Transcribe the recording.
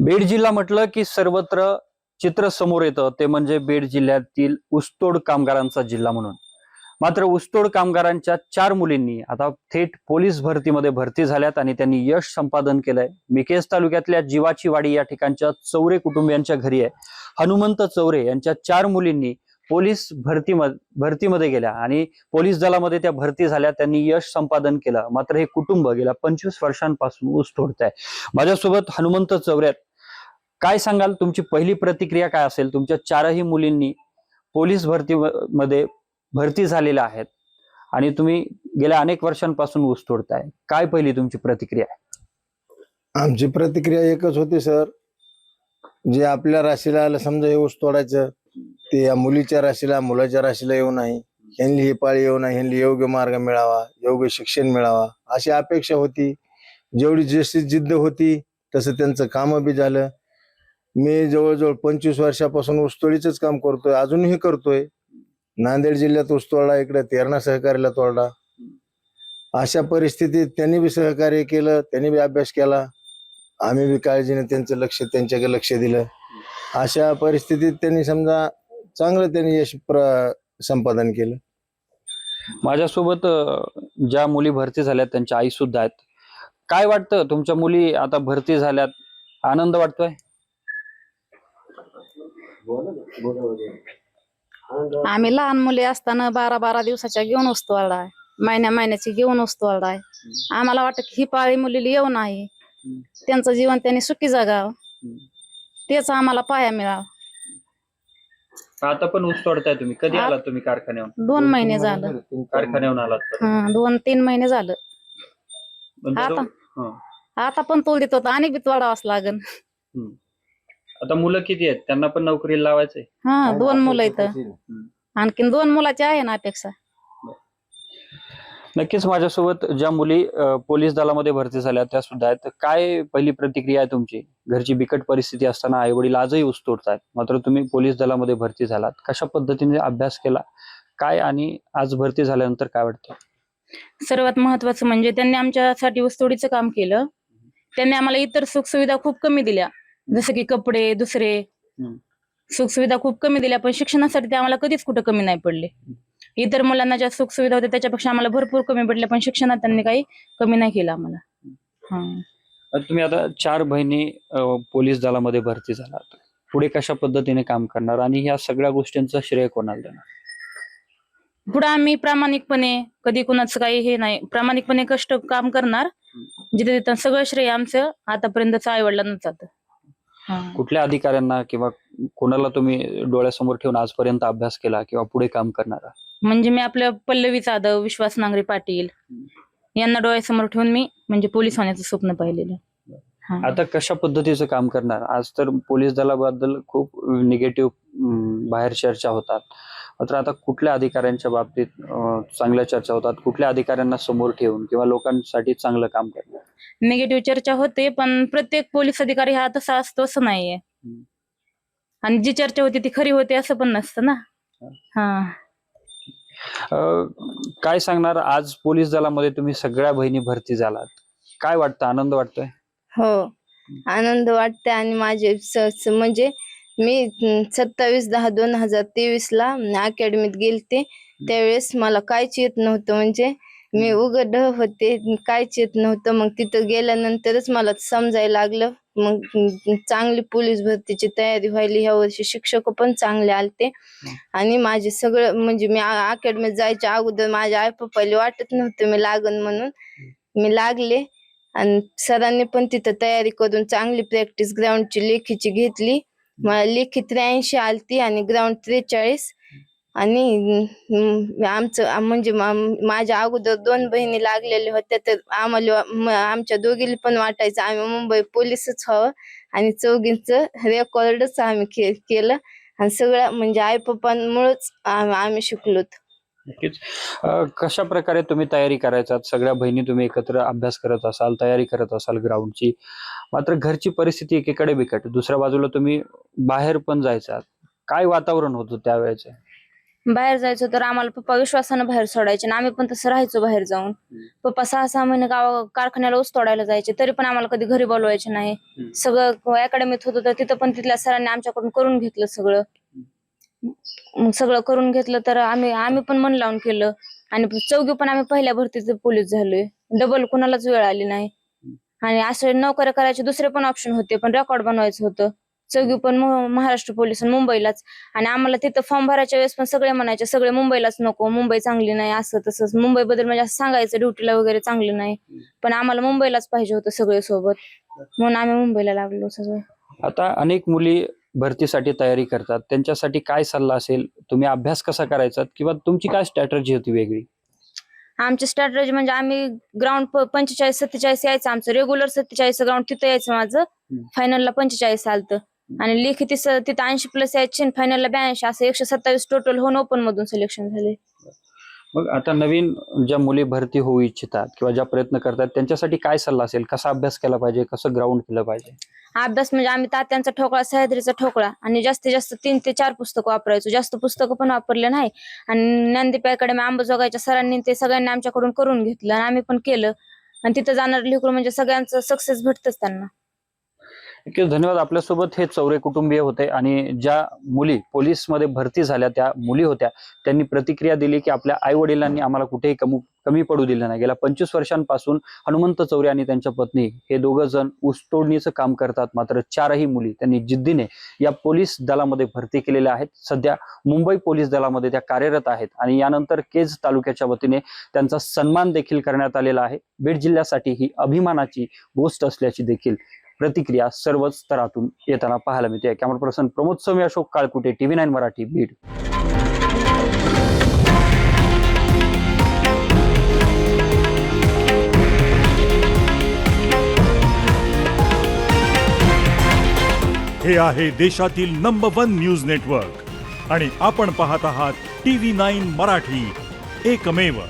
बीड जिल्हा म्हटलं की सर्वत्र चित्र समोर येतं ते म्हणजे बीड जिल्ह्यातील ऊसतोड कामगारांचा जिल्हा म्हणून. मात्र ऊसतोड कामगारांच्या 4 मुलींनी आता थेट पोलीस भरतीमध्ये भरती झाल्यात आणि त्यांनी यश संपादन केलंय. मिकेज तालुक्यातल्या जीवाची वाडी या ठिकाणच्या चौरे कुटुंबियांच्या घरी आहे हनुमंत चौरे यांच्या 4 मुलींनी पोलीस भरतीमध्ये गेल्या आणि पोलीस दलामध्ये त्या भरती झाल्या. त्यांनी यश संपादन केलं. मात्र हे कुटुंब गेल्या 25 वर्षांपासून ऊस तोडत आहे. माझ्यासोबत हनुमंत चौरे आहेत. काय सांगाल, तुमची पहिली प्रतिक्रिया काय असेल? तुमच्या 4ही मुलींनी पोलीस भरतीमध्ये भरती झालेल्या आहेत आणि तुम्ही गेल्या अनेक वर्षांपासून ऊस तोडताय. काय पहिली तुमची प्रतिक्रिया आहे? आमची प्रतिक्रिया एकच होती सर, जे आपल्या राशीला आलं समजा हे ऊस तोडायचं ते या मुलीच्या राशीला मुलाच्या राशीला येऊ नाही, ह्यांनी ही पाळी येऊ नाही, ह्यांनी योग्य मार्ग मिळावा, योग्य शिक्षण मिळावा अशी अपेक्षा होती. जेवढी जशी जिद्द होती तसं त्यांचं काम बी झालं. मी जवळजवळ 25 वर्षापासून ऊसतोडीच काम करतोय, अजूनही करतोय. नांदेड जिल्ह्यात ऊस तोडला, इकडे तेरणा सहकार्याला तोडला. अशा परिस्थितीत त्यांनी बी सहकार्य केलं, त्यांनी बी अभ्यास केला, आम्ही बी काळजीने त्यांच्याकडे लक्ष दिलं. अशा परिस्थितीत त्यांनी समजा चांगलं त्यांनी यश संपादन केलं. माझ्यासोबत ज्या मुली भरती झाल्यात त्यांच्या आई सुद्धा आहेत. काय वाटतं, तुमच्या मुली आता भरती झाल्यात, आनंद वाटतोय? आम्ही लहान मुली असताना 12-12 दिवसाच्या घेऊन ऊस तोडलाय, महिन्याची घेऊन ऊस तोडलाय. आम्हाला वाटत की ही पाळी मुलीला येऊ नाही, त्यांचं जीवन त्यांनी सुखी जगावं, तेच आम्हाला पाया मिळावं. आता पण ऊस तोडताय तुम्ही? कधी आलात तुम्ही कारखान्यावर? 2 महिने झालं. कारखान्यावर आलात? 2-3 महिने झालं. आता पण तोल देतो, आणि बी तोडावंच लागन. आता मुलं किती आहेत? त्यांना पण नोकरीला लावायचंय? 2 मुलं आहेत, आणखीन 2 मुलाची आहे ना अपेक्षा. नक्कीच माझ्यासोबत ज्या मुली पोलीस दलामध्ये भरती झाल्या त्या सुद्धा आहेत. काय पहिली प्रतिक्रिया आहे तुमची? घरची बिकट परिस्थिती असताना आई वडील आजही ऊस तोडतायत, मात्र तुम्ही पोलीस दलामध्ये भरती झालात. कशा पद्धतीने अभ्यास केला काय, आणि आज भरती झाल्यानंतर काय वाटतं? सर्वात महत्वाचं म्हणजे त्यांनी आमच्यासाठी ऊसतोडीचं काम केलं. त्यांनी आम्हाला इतर सुखसुविधा खूप कमी दिल्या, जसं की कपडे, दुसरे सुखसुविधा खूप कमी दिल्या, पण शिक्षणासाठी ते आम्हाला कधीच कुठं कमी नाही पडले. इतर मुलांना ज्या सुखसुविधा होत्या त्याच्यापेक्षा आम्हाला भरपूर कमी पडल्या, पण शिक्षणात त्यांनी काही कमी नाही केलं आम्हाला. तुम्ही आता 4 बहिणी पोलीस दलामध्ये भरती झालात, पुढे कशा पद्धतीने काम करणार आणि या सगळ्या गोष्टींचं श्रेय कोणाला देणार? पुढे आम्ही प्रामाणिकपणे, कधी कुणाचं काही हे नाही, प्रामाणिकपणे कष्ट काम करणार. जिथे तिथं सगळं श्रेय आमचं आतापर्यंतच आई वडिलांनाच जातं. कुठल्या अधिकाऱ्यांना किंवा कोणाला तुम्ही डोळ्यासमोर ठेवून आजपर्यंत अभ्यास केला किंवा पुढे काम करणारा? म्हणजे मी आपल्या पल्लवी जाधव, विश्वास नांगरे पाटील यांना डोळ्यासमोर ठेवून मी म्हणजे पोलीस होण्याचं स्वप्न पाहिलेलं. आता कशा पद्धतीचं काम करणार? आज तर पोलीस दलाबद्दल खूप निगेटिव्ह बाहेर चर्चा होतात, मात्र आता कुठल्या अधिकाऱ्यांच्या बाबतीत चांगल्या चर्चा होतात? कुठल्या अधिकाऱ्यांना समोर ठेवून किंवा लोकांसाठी चांगलं काम करणार? निगेटिव्ह चर्चा होते, पण प्रत्येक पोलीस अधिकारी हा तसा असतो असं नाहीये, आणि जी चर्चा होती ती खरी होती असं पण नसतं ना. काय सांगणार, आज पोलीस दलामध्ये तुम्ही सगळ्या बहिणी भरती झालात, काय वाटतं? आनंद वाटतोय? हो, आनंद वाटते. आणि माझे म्हणजे मी 27/10/2023 ला अकॅडमीत गेलते, त्यावेळेस मला काहीच येत नव्हतं, म्हणजे मी उघड होते, काहीच येत नव्हतं. मग तिथं गेल्यानंतरच मला समजायला लागलं. मग चांगली पोलीस भरतीची तयारी व्हायली. ह्या वर्षी शिक्षक पण चांगले आलते, आणि माझे सगळं म्हणजे मी अकॅडमीत जायच्या अगोदर माझ्या आई पप्पाला वाटत नव्हतं मी लागन म्हणून. मी लागले, आणि सरांनी पण तिथं तयारी करून चांगली प्रॅक्टिस ग्राउंडची लेखीची घेतली. मला लेखी 83 आलती आणि ग्राउंड 43. आणि आमचं म्हणजे माझ्या अगोदर 2 बहिणी लागलेल्या होत्या, तर आम्हाला आमच्या दोघीला पण वाटायचं आम्ही मुंबई पोलीसच व्हावं, आणि चौघींचं रेकॉर्डच आम्ही केलं. आणि सगळं म्हणजे आई पप्पांमुळेच आम्ही शिकलोत. नक्कीच. कशा प्रकारे तुम्ही तयारी करायचा? सगळ्या बहिणी तुम्ही एकत्र अभ्यास करत असाल, तयारी करत असाल ग्राउंडची, मात्र घरची परिस्थिती एकीकडे बिकट, दुसऱ्या बाजूला तुम्ही बाहेर पण जायचा. काय वातावरण होतं त्यावेळेचं? बाहेर जायचो तर आम्हाला पप्पा विश्वासानं बाहेर सोडायचे आणि आम्ही पण तसं राहायचो बाहेर जाऊन. पप्पा 6-6 महिने कारखान्याला ऊस तोडायला जायचे, तरी पण आम्हाला कधी घरी बोलवायचे नाही. सगळं अकॅडमीत होतं तर तिथं पण तिथल्या सरांनी आमच्याकडून करून घेतलं सगळं. मग सगळं करून घेतलं तर आम्ही पण मन लावून केलं आणि चौघी पण आम्ही पहिल्या भरतीचे पोलीस झालोय. डबल कुणालाच वेळ आली नाही. आणि असे नोकऱ्या करायचे दुसरे पण ऑप्शन होते, पण रेकॉर्ड बनवायचं होतं. चौघी पण महाराष्ट्र पोलीस आणि मुंबईलाच. आणि आम्हाला तिथं फॉर्म भरायच्या वेळेस पण सगळे म्हणायचे सगळे मुंबईलाच नको, मुंबई चांगली नाही, असं तसंच मुंबईबद्दल म्हणजे असं सांगायचं ड्युटीला वगैरे चांगलं नाही, पण आम्हाला मुंबईलाच पाहिजे होतं सगळे सोबत, म्हणून आम्ही मुंबईला लागलो सगळे. आता अनेक मुली भरतीसाठी तयारी करतात, त्यांच्यासाठी काय सल्ला असेल? तुम्ही अभ्यास कसा करायचा किंवा तुमची काय स्ट्रॅटेजी होती वेगळी? आमची स्ट्रॅटेजी म्हणजे आम्ही ग्राउंड 45-47 यायचं आमचं रेग्युलर 47 ग्राउंड तिथं यायचं माझं. फायनलला 45 आलतं आणि लेखी तिथं 80+ यायचे, फायनलला 82, असं 127 टोटल होऊन ओपन मधून सिलेक्शन झाले. मग आता नवीन ज्या मुली भरती होऊ इच्छितात किंवा ज्या प्रयत्न करतात त्यांच्यासाठी काय सल्ला असेल? कसा अभ्यास केला पाहिजे, कसं ग्राउंड केलं पाहिजे? अभ्यास म्हणजे आम्ही तात्यांचा ठोकळा, सह्याद्रीचा ठोकळा आणि जास्तीत जास्त 3 ते 4 पुस्तकं वापरायचो. जास्त पुस्तकं पण वापरले नाही. आणि ज्ञानदीप अकॅडमी अंबाजोगाईच्या सरांनी ते सगळ्यांनी आमच्याकडून करून घेतलं आणि आम्ही पण केलं. आणि तिथं जाणार लेकरू म्हणजे सगळ्यांचं सक्सेस भेटतच त्यांना. धन्यवाद. आपल्यासोबत हे चौरे कुटुंबीय होते आणि ज्या मुली पोलीसमध्ये भरती झाल्या त्या मुली होत्या, त्यांनी प्रतिक्रिया दिली की आपल्या आई वडिलांनी आम्हाला कुठेही कमी पडू दिलं नाही. गेल्या 25 वर्षांपासून हनुमंत चौरे आणि त्यांच्या पत्नी हे दोघं जण ऊसतोडणीचं काम करतात. मात्र 4ही मुली त्यांनी जिद्दीने या पोलीस दलामध्ये भरती केलेल्या आहेत. सध्या मुंबई पोलीस दलामध्ये त्या कार्यरत आहेत आणि यानंतर केज तालुक्याच्या वतीने त्यांचा सन्मान देखील करण्यात आलेला आहे. बीड जिल्ह्यासाठी ही अभिमानाची गोष्ट असल्याची देखील प्रतिक्रिया सर्वच स्तरातून येताना पाहायला मिळते. Camera person Pramod Somi, Ashok Kalkute, TV9 Marathi, Beed. हे आहे देशातील नंबर 1 न्यूज नेटवर्क आणि आपण पाहत आहात TV9 मराठी, एकमेव.